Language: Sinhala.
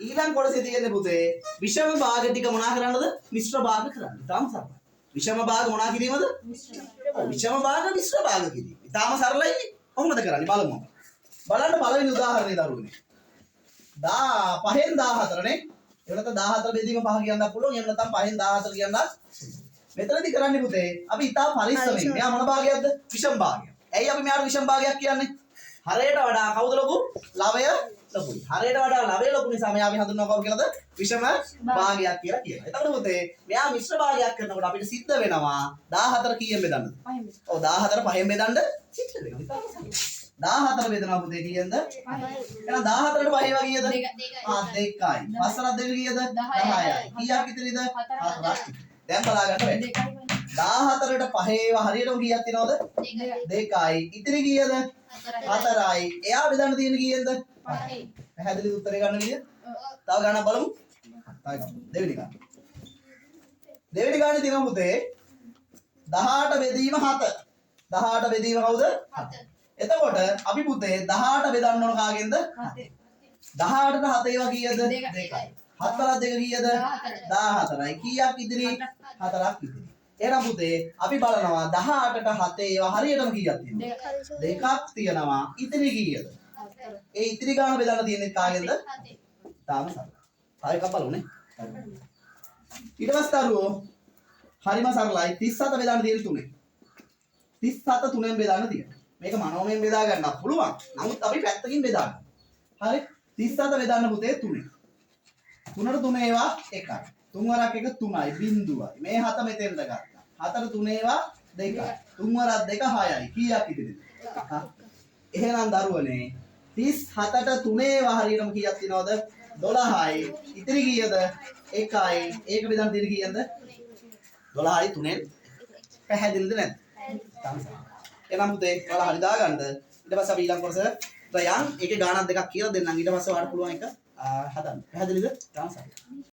ඊළඟ කොටසේ තියෙන්නේ පුතේ විෂම භාග ටික මොනා කරන්නද? මිශ්‍ර භාග කරන්න. ඊටාම සරලයි. විෂම භාග මොනා කිරීමද? විෂම භාග මිශ්‍ර භාග කිරීම. ඊටාම සරලයි. කොහොමද කරන්නේ බලමු. බලන්න පළවෙනි උදාහරණය දරුවනේ. 5න් 14 නේ. එහෙම නැත්නම් 14 බෙදීම 5 කියන්නත් පුළුවන්. එහෙම නැත්නම් 5න් 14 කියන්නත්. මෙතනදී කරන්නේ පුතේ අපි ඊටාම පරිස්සමෙන්. මෙයා මොන භාගයක්ද? විෂම භාගයක්. ඇයි අපි මෙයාට විෂම භාගයක් කියන්නේ? හරයට වඩා කවුද ලොකු? ලවය ලොකුයි. හරයට වඩා ලවය ලොකු නිසා මෙයා අපි හඳුන්වනවා කවුද කියලාද? විෂම භාගයක් කියලා කියනවා. එතකොට පුතේ මෙයා මිශ්‍ර භාගයක් කරනකොට අපිට සිද්ධ වෙනවා 14 කීයෙන් බෙදන්නද? 5න්. ඔව් 14 5න් බෙදන්න සිද්ධ වෙනවා. 14 බෙදනවා පුතේ කීයෙන්ද? 5යි. එහෙනම් 14ට 5 වගේද? 2යි. 2යි. 5ට 2 කීයද? 10යි. කීයක් ඉතිරිද? 4ක්. දැන් බලාගන්න වෙන්නේ. 14ට 5 ඒවා හරියටම කීයක් තියනවද? 2යි. ඉතිරි කීයද? 4යි. එයා බෙදන්න තියෙන කීයෙන්ද? 5යි. පැහැදිලි උත්තරේ ගන්න විදිය? තව ගණන් බලමු. දෙවෙනි ගාන. දෙවෙනි ගානේ තියෙනවා පුතේ 18 බෙදීම 7. 18 බෙදීම කවුද? 7. එතකොට අපි පුතේ 18 බෙදන්න ඕන කාගෙන්ද? 7. 18ට 7 ඒවා කීයද? 2යි. 7ට 2 කීයද? 14යි. කීයක් ඉතිරි? 4ක් ඉතිරි. එහෙනම් පුතේ අපි බලනවා 18ට 7 ඒවා හරියටම කීයක් තියෙනවද? 2ක් තියෙනවා. ඉතිරි කීයද? 4. ඒ ඉතිරි ගාන බෙදන්න තියෙන්නේ කාගෙන්ද? 7. තාම සරලයි. තව එකක් බලමු නේ. ඊට පස්සේ දරුවෝ හරිම සරලයි 37 බෙදන්න තියෙන්නේ 3. 37 3ෙන් බෙදන්න තියෙනවා. මේක මනෝමයෙන් බෙදා ගන්නත් පුළුවන්. නමුත් අපි පැත්තකින් බෙදා ගන්න. හරි 37 බෙදන්න පුතේ 3. 3ට 3 ඒවා 1යි. 3 වරක් 1 3යි බිංදුවයි. මේ 7 මෙතෙන්ද ගත්තා. 4ට 3 ඒවා 2යි. 3 වරක් 2 6යි. කීයක් ඉතිරිද? 1ක්. එහෙනම් දරුවනේ 37ට 3 ඒවා හරියටම කීයක් තියෙනවද? 12යි. ඉතිරි කීයද? 1යි. ඒක බෙදන්න තියෙන කීයද? 12යි 3ෙන්. පැහැදිලිද නැද්ද? එහෙනම් පුතේ ඔයාලා හරි දාගන්නද? ඊට පස්සේ අපි ඊළඟ කොටස යන් ඒකේ ගාණක් දෙකක් කියලා දෙන්නම්. ඊට පස්සේ ඔයාලට පුළුවන් එක හදන්න. පැහැදිලිද?